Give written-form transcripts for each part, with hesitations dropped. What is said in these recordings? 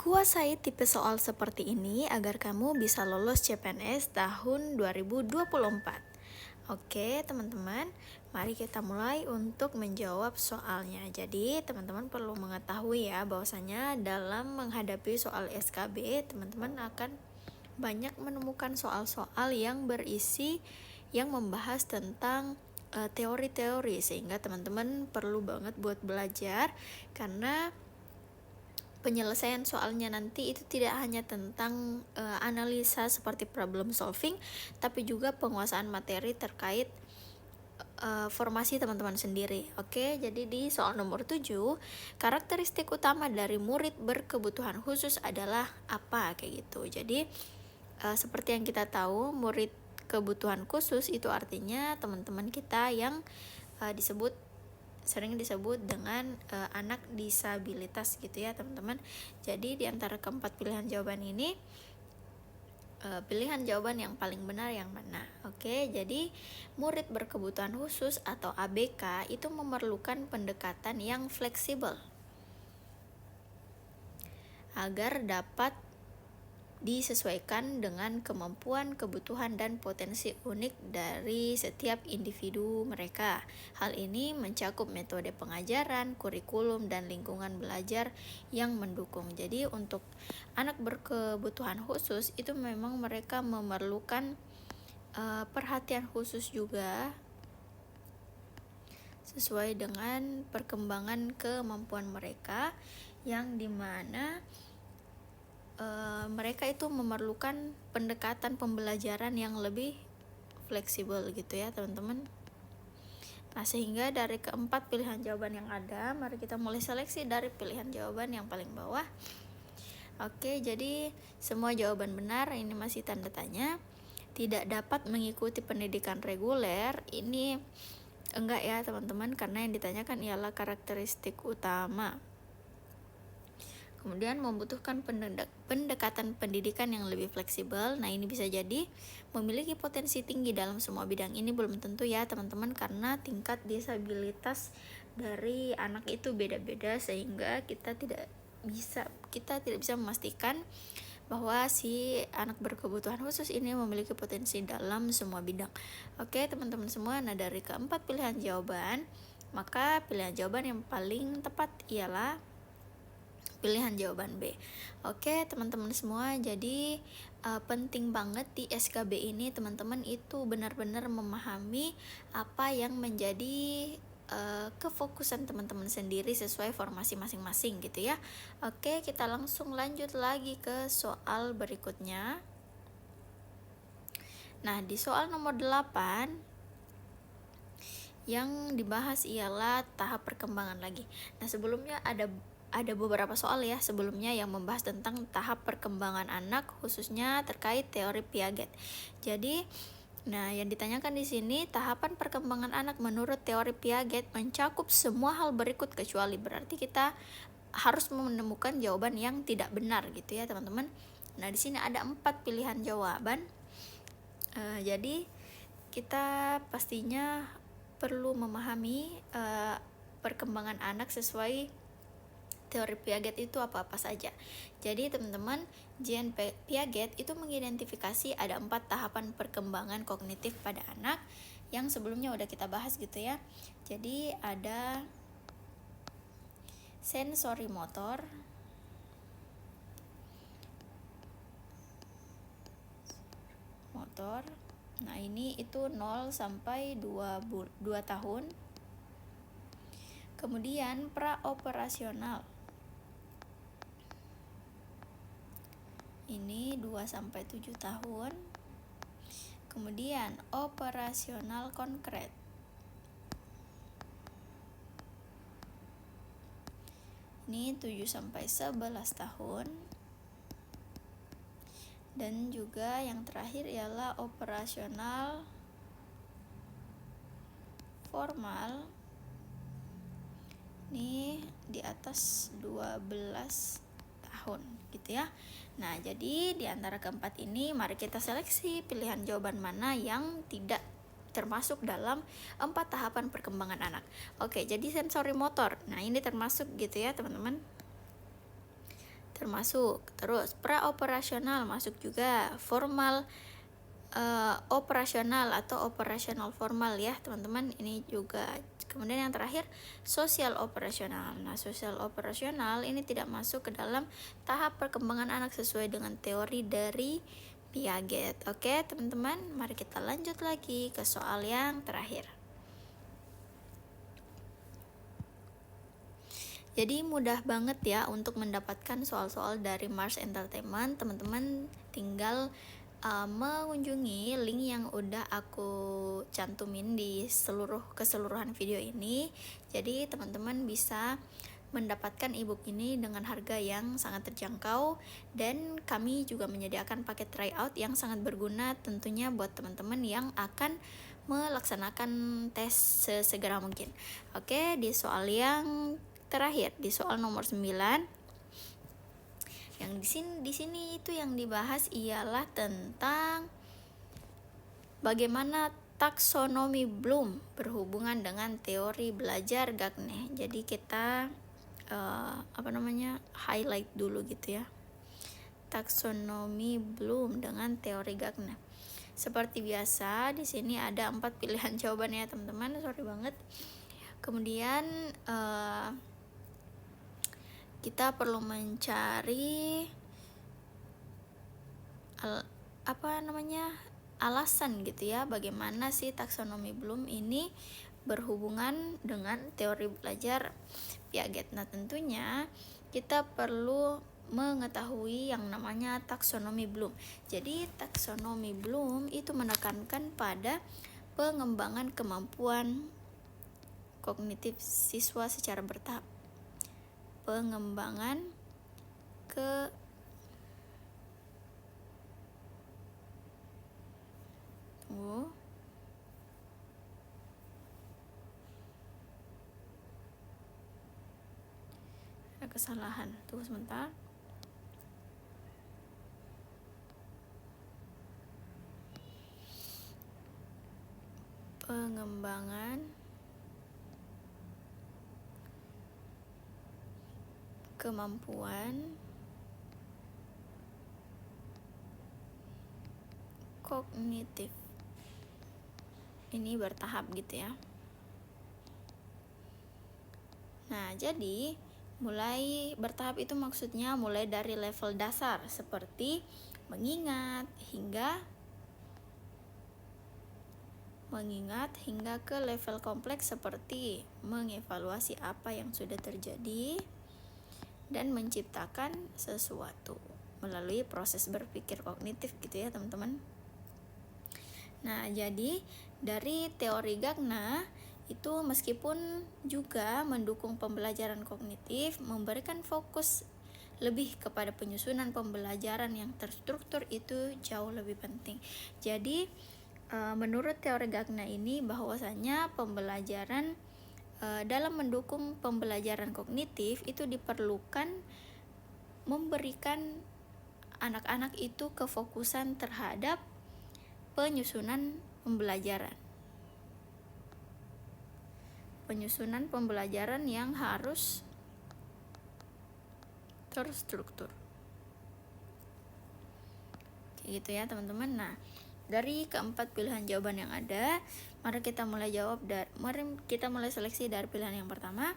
Kuasai tipe soal seperti ini agar kamu bisa lolos CPNS tahun 2024. Oke, teman-teman, mari kita mulai untuk menjawab soalnya. Jadi, teman-teman perlu mengetahui ya bahwasanya dalam menghadapi soal SKB, teman-teman akan banyak menemukan soal-soal yang berisi yang membahas tentang teori-teori, sehingga teman-teman perlu banget buat belajar karena penyelesaian soalnya nanti itu tidak hanya tentang analisa seperti problem solving, tapi juga penguasaan materi terkait formasi teman-teman sendiri. Oke, jadi di soal nomor 7, karakteristik utama dari murid berkebutuhan khusus adalah apa, kayak gitu. Jadi seperti yang kita tahu, murid kebutuhan khusus itu artinya teman-teman kita yang sering disebut dengan anak disabilitas gitu ya teman-teman. Jadi di antara keempat pilihan jawaban ini, pilihan jawaban yang paling benar yang mana? Oke, jadi murid berkebutuhan khusus atau ABK itu memerlukan pendekatan yang fleksibel agar dapat disesuaikan dengan kemampuan, kebutuhan, dan potensi unik dari setiap individu mereka. Hal ini mencakup metode pengajaran, kurikulum, dan lingkungan belajar yang mendukung. Jadi untuk anak berkebutuhan khusus itu memang mereka memerlukan perhatian khusus juga sesuai dengan perkembangan kemampuan mereka, yang dimana mereka itu memerlukan pendekatan pembelajaran yang lebih fleksibel gitu ya teman-teman. Nah, sehingga dari keempat pilihan jawaban yang ada, mari kita mulai seleksi dari pilihan jawaban yang paling bawah. Oke, jadi semua jawaban benar, ini masih tanda tanya. Tidak dapat mengikuti pendidikan reguler, ini enggak ya teman-teman, karena yang ditanyakan ialah karakteristik utama. Kemudian membutuhkan pendekatan pendidikan yang lebih fleksibel. Nah, ini bisa jadi memiliki potensi tinggi dalam semua bidang. Ini belum tentu ya teman-teman, karena tingkat disabilitas dari anak itu beda-beda, sehingga kita tidak bisa memastikan bahwa si anak berkebutuhan khusus ini memiliki potensi dalam semua bidang. Oke teman-teman semua, nah dari keempat pilihan jawaban, maka pilihan jawaban yang paling tepat ialah pilihan jawaban B. Oke teman-teman semua, jadi penting banget di SKB ini teman-teman itu benar-benar memahami apa yang menjadi kefokusan teman-teman sendiri sesuai formasi masing-masing gitu ya. Oke, kita langsung lanjut lagi ke soal berikutnya. Nah, di soal nomor 8 yang dibahas ialah tahap perkembangan lagi. Nah, sebelumnya ada beberapa soal ya sebelumnya yang membahas tentang tahap perkembangan anak, khususnya terkait teori Piaget. Jadi, nah yang ditanyakan di sini, tahapan perkembangan anak menurut teori Piaget mencakup semua hal berikut kecuali, berarti kita harus menemukan jawaban yang tidak benar gitu ya teman-teman. Nah, di sini ada 4 pilihan jawaban. Jadi kita pastinya perlu memahami perkembangan anak sesuai teori Piaget itu apa-apa saja. Jadi teman-teman, Jean Piaget itu mengidentifikasi ada 4 tahapan perkembangan kognitif pada anak yang sebelumnya udah kita bahas gitu ya. Jadi ada sensori motor, nah ini itu 0 sampai 2 tahun. Kemudian praoperasional, ini 2 sampai 7 tahun. Kemudian operasional konkret, ini 7 sampai 11 tahun. Dan juga yang terakhir ialah operasional formal, ini di atas 12 tahun gitu ya. Nah, jadi di antara keempat ini mari kita seleksi pilihan jawaban mana yang tidak termasuk dalam 4 tahapan perkembangan anak. Oke, jadi sensori motor. Nah, ini termasuk gitu ya, teman-teman. termasuk. Terus praoperasional masuk juga, formal operasional atau operasional formal ya teman-teman, ini juga. Kemudian yang terakhir sosial operasional. Nah, sosial operasional ini tidak masuk ke dalam tahap perkembangan anak sesuai dengan teori dari Piaget. Oke teman-teman, mari kita lanjut lagi ke soal yang terakhir. Jadi mudah banget ya untuk mendapatkan soal-soal dari Mars Entertainment. Teman-teman tinggal mengunjungi link yang udah aku cantumin di keseluruhan video ini. Jadi teman-teman bisa mendapatkan ebook ini dengan harga yang sangat terjangkau, dan kami juga menyediakan paket tryout yang sangat berguna tentunya buat teman-teman yang akan melaksanakan tes sesegera mungkin. Oke, di soal yang terakhir, di soal nomor 9, yang di sini itu yang dibahas ialah tentang bagaimana taksonomi Bloom berhubungan dengan teori belajar Gagne. Jadi kita highlight dulu gitu ya. Taksonomi Bloom dengan teori Gagne. Seperti biasa di sini ada 4 pilihan jawaban ya teman-teman. Sorry banget. Kemudian kita perlu mencari alasan gitu ya, bagaimana sih taksonomi Bloom ini berhubungan dengan teori belajar Piaget. Nah, tentunya kita perlu mengetahui yang namanya taksonomi Bloom. Jadi taksonomi Bloom itu menekankan pada pengembangan kemampuan kognitif siswa secara bertahap. Pengembangan ada kesalahan. Tunggu sebentar. Pengembangan kemampuan kognitif ini bertahap gitu ya. Nah, jadi mulai bertahap itu maksudnya mulai dari level dasar seperti mengingat hingga ke level kompleks seperti mengevaluasi apa yang sudah terjadi dan menciptakan sesuatu melalui proses berpikir kognitif gitu ya teman-teman. Nah, jadi dari teori Gagna itu meskipun juga mendukung pembelajaran kognitif, memberikan fokus lebih kepada penyusunan pembelajaran yang terstruktur itu jauh lebih penting. Jadi menurut teori Gagna ini bahwasanya pembelajaran dalam mendukung pembelajaran kognitif itu diperlukan memberikan anak-anak itu kefokusan terhadap penyusunan pembelajaran yang harus terstruktur. Kayak gitu ya teman-teman. Nah, dari keempat pilihan jawaban yang ada, mari kita mulai seleksi dari pilihan yang pertama.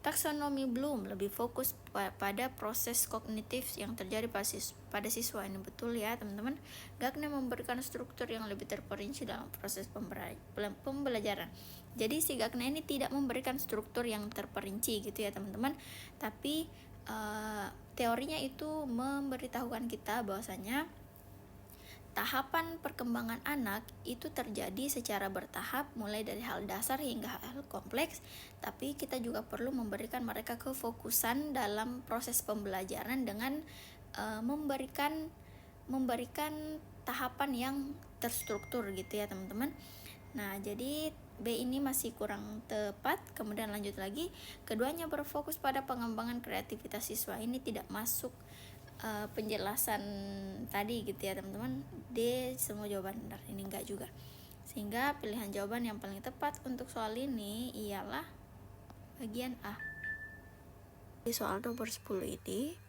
Taksonomi Bloom lebih fokus pada proses kognitif yang terjadi pada siswa. Ini betul ya teman-teman. Gagné memberikan struktur yang lebih terperinci dalam proses pembelajaran. Jadi si Gagné ini tidak memberikan struktur yang terperinci gitu ya teman-teman, tapi teorinya itu memberitahukan kita bahwasanya tahapan perkembangan anak itu terjadi secara bertahap, mulai dari hal dasar hingga hal kompleks, tapi kita juga perlu memberikan mereka kefokusan dalam proses pembelajaran dengan memberikan tahapan yang terstruktur gitu ya teman-teman. Nah, jadi B ini masih kurang tepat. Kemudian lanjut lagi, keduanya berfokus pada pengembangan kreativitas siswa. Ini tidak masuk penjelasan tadi gitu ya teman-teman. D semua jawaban benar, ini enggak juga. Sehingga pilihan jawaban yang paling tepat untuk soal ini ialah bagian A. Di soal nomor 10 ini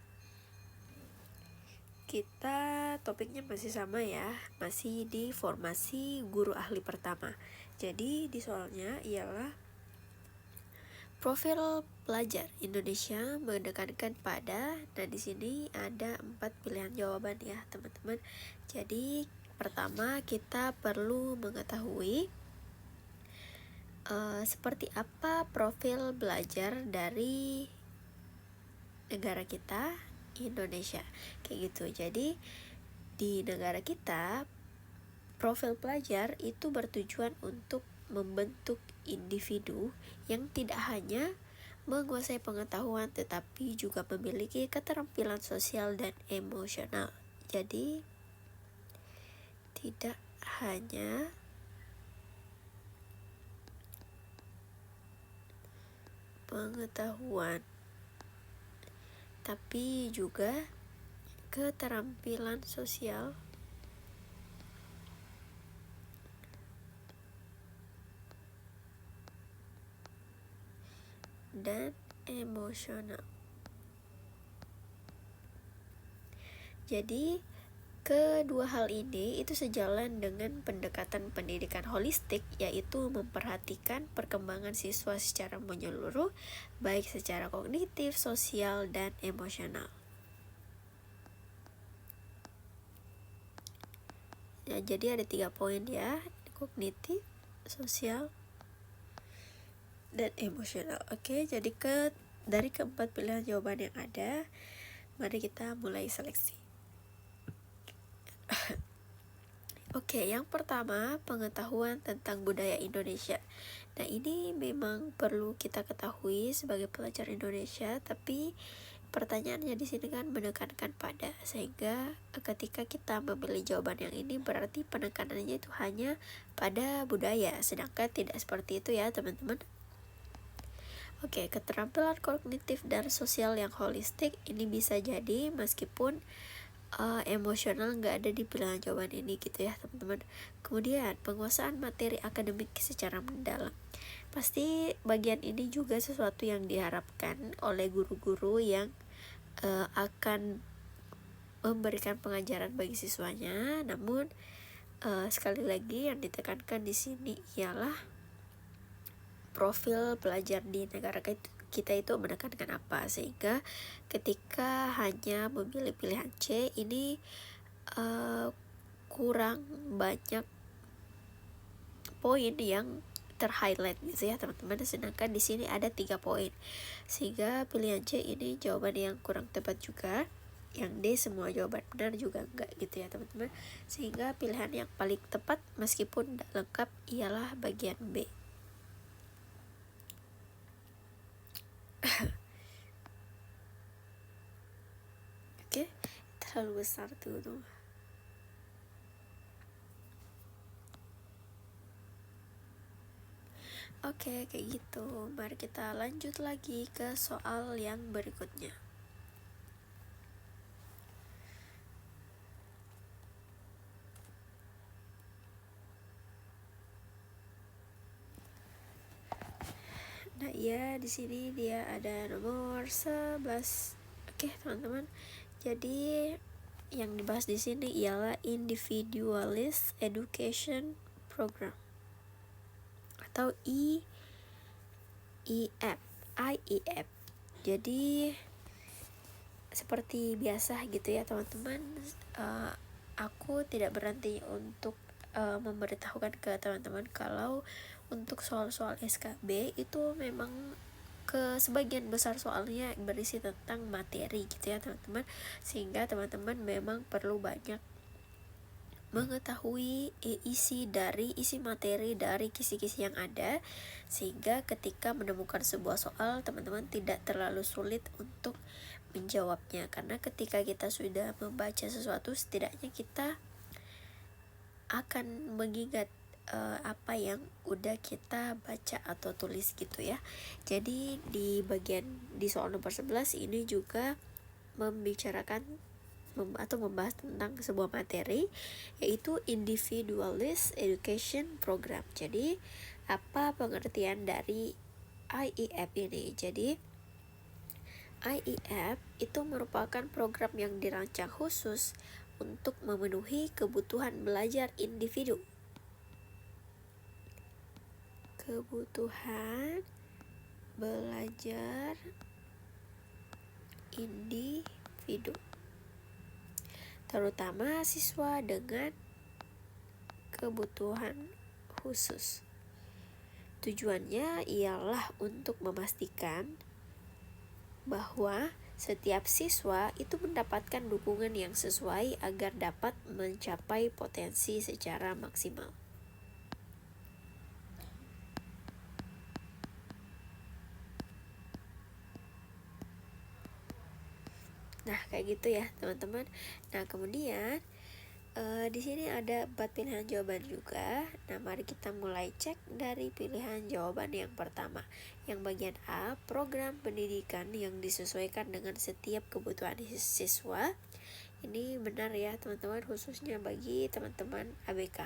kita topiknya masih sama ya, masih di formasi guru ahli pertama. Jadi di soalnya ialah profil pelajar Indonesia menekankan pada, nah di sini ada 4 pilihan jawaban ya teman-teman. Jadi pertama kita perlu mengetahui seperti apa profil belajar dari negara kita, Indonesia, kayak gitu. Jadi di negara kita profil pelajar itu bertujuan untuk membentuk individu yang tidak hanya menguasai pengetahuan tetapi juga memiliki keterampilan sosial dan emosional. Jadi tidak hanya pengetahuan tapi juga keterampilan sosial dan emosional. Jadi kedua hal ini itu sejalan dengan pendekatan pendidikan holistik, yaitu memperhatikan perkembangan siswa secara menyeluruh, baik secara kognitif, sosial, dan emosional. Ya, jadi ada 3 poin ya, kognitif, sosial, dan emosional. Oke, jadi dari keempat pilihan jawaban yang ada, mari kita mulai seleksi. Oke, yang pertama pengetahuan tentang budaya Indonesia. Nah, ini memang perlu kita ketahui sebagai pelajar Indonesia, tapi pertanyaannya di sini kan menekankan pada, sehingga ketika kita memilih jawaban yang ini berarti penekanannya itu hanya pada budaya, sedangkan tidak seperti itu ya teman-teman. Oke, keterampilan kognitif dan sosial yang holistik ini bisa jadi meskipun emosional nggak ada di pilihan jawaban ini gitu ya teman-teman. Kemudian penguasaan materi akademik secara mendalam, pasti bagian ini juga sesuatu yang diharapkan oleh guru-guru yang akan memberikan pengajaran bagi siswanya. Namun sekali lagi yang ditekankan di sini ialah profil pelajar di negara kita itu menekankan apa, sehingga ketika hanya memilih pilihan C ini kurang banyak poin yang terhighlight gitu ya teman-teman, sedangkan di sini ada 3 poin, sehingga pilihan C ini jawaban yang kurang tepat juga. Yang D semua jawaban benar juga enggak gitu ya teman-teman, sehingga pilihan yang paling tepat meskipun tidak lengkap ialah bagian B. Oke, terlalu besar tuh. Oke, kayak gitu. Mari kita lanjut lagi ke soal yang berikutnya. Nah, ya di sini dia ada nomor 11. Oke, teman-teman. Jadi yang dibahas di sini ialah Individualist Education Program atau IEF. Jadi seperti biasa gitu ya teman-teman, aku tidak berhenti untuk memberitahukan ke teman-teman kalau untuk soal-soal SKB itu memang sebagian besar soalnya berisi tentang materi gitu ya teman-teman, sehingga teman-teman memang perlu banyak mengetahui isi materi dari kisi-kisi yang ada, sehingga ketika menemukan sebuah soal teman-teman tidak terlalu sulit untuk menjawabnya, karena ketika kita sudah membaca sesuatu setidaknya kita akan mengingat apa yang udah kita baca atau tulis gitu ya. Jadi di soal nomor 11 ini juga membicarakan atau membahas tentang sebuah materi, yaitu Individualist Education Program. Jadi apa pengertian dari IEF ini? Jadi IEF itu merupakan program yang dirancang khusus untuk memenuhi kebutuhan belajar individu. Kebutuhan belajar individu, terutama siswa dengan kebutuhan khusus. Tujuannya ialah untuk memastikan bahwa setiap siswa itu mendapatkan dukungan yang sesuai agar dapat mencapai potensi secara maksimal. Nah, kayak gitu ya, teman-teman. Nah, kemudian di sini ada 4 pilihan jawaban juga. Nah, mari kita mulai cek dari pilihan jawaban yang pertama. Yang bagian A, program pendidikan yang disesuaikan dengan setiap kebutuhan siswa. Ini benar ya, teman-teman, khususnya bagi teman-teman ABK.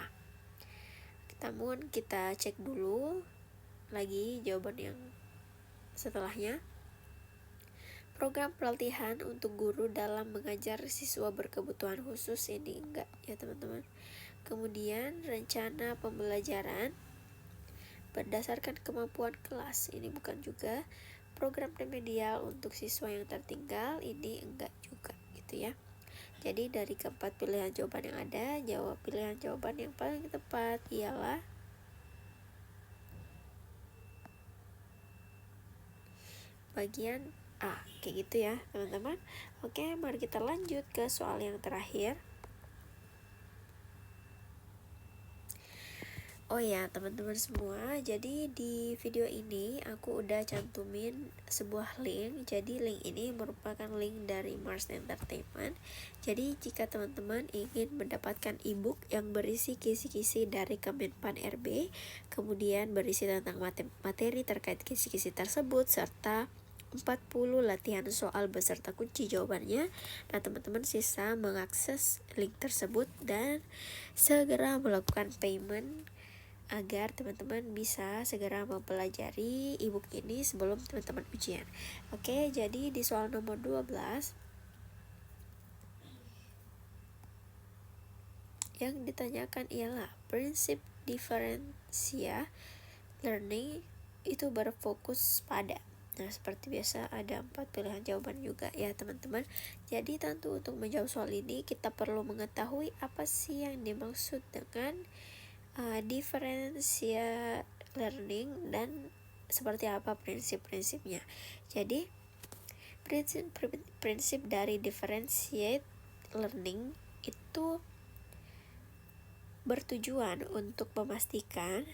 Namun kita cek dulu lagi jawaban yang setelahnya. Program pelatihan untuk guru dalam mengajar siswa berkebutuhan khusus, ini enggak ya teman-teman. Kemudian rencana pembelajaran berdasarkan kemampuan kelas, ini bukan juga. Program remedial untuk siswa yang tertinggal, ini enggak juga gitu ya. Jadi dari keempat pilihan jawaban yang ada, pilihan jawaban yang paling tepat ialah bagian A, kayak gitu ya teman-teman. Oke, mari kita lanjut ke soal yang terakhir. Oh ya teman-teman semua, jadi di video ini aku udah cantumin sebuah link. Jadi link ini merupakan link dari Mars Entertainment. Jadi jika teman-teman ingin mendapatkan ebook yang berisi kisi-kisi dari Kemenpan RB, kemudian berisi tentang materi terkait kisi-kisi tersebut, serta 40 latihan soal beserta kunci jawabannya. Nah, teman-teman sisa mengakses link tersebut dan segera melakukan payment agar teman-teman bisa segera mempelajari ebook ini sebelum teman-teman ujian. Oke, jadi di soal nomor 12 yang ditanyakan ialah prinsip diferensia learning itu berfokus pada. Nah, seperti biasa ada 4 pilihan jawaban juga ya teman-teman. Jadi tentu untuk menjawab soal ini kita perlu mengetahui apa sih yang dimaksud dengan diferensia learning dan seperti apa prinsip-prinsipnya. Jadi prinsip dari differentiate learning itu bertujuan untuk memastikan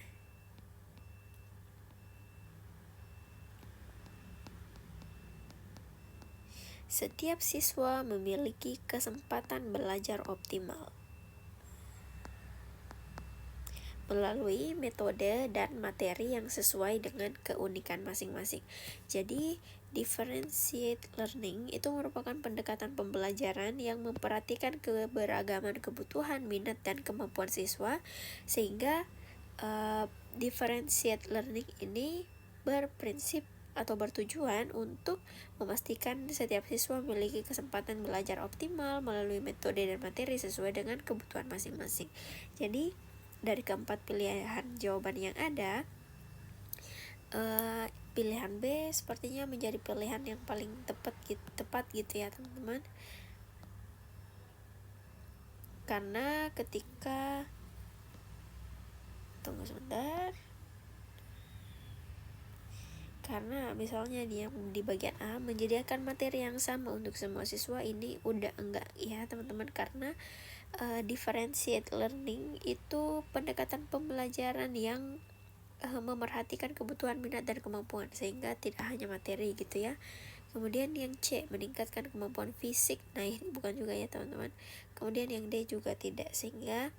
setiap siswa memiliki kesempatan belajar optimal melalui metode dan materi yang sesuai dengan keunikan masing-masing. Jadi, differentiate learning itu merupakan pendekatan pembelajaran yang memperhatikan keberagaman kebutuhan, minat, dan kemampuan siswa, sehingga differentiate learning ini berprinsip atau bertujuan untuk memastikan setiap siswa memiliki kesempatan belajar optimal melalui metode dan materi sesuai dengan kebutuhan masing-masing. Jadi dari keempat pilihan jawaban yang ada, pilihan B sepertinya menjadi pilihan yang paling tepat gitu ya teman-teman. Karena ketika tunggu sebentar. Karena misalnya di bagian A menyediakan materi yang sama untuk semua siswa, ini udah enggak ya teman-teman, karena differentiate learning itu pendekatan pembelajaran yang memerhatikan kebutuhan, minat, dan kemampuan, sehingga tidak hanya materi gitu ya. Kemudian yang C meningkatkan kemampuan fisik, nah ini bukan juga ya teman-teman. Kemudian yang D juga tidak, sehingga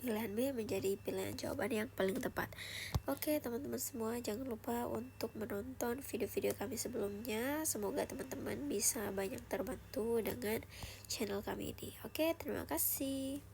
pilihan B menjadi pilihan jawaban yang paling tepat. Oke teman-teman semua, jangan lupa untuk menonton video-video kami sebelumnya. Semoga teman-teman bisa banyak terbantu dengan channel kami ini. Oke, terima kasih.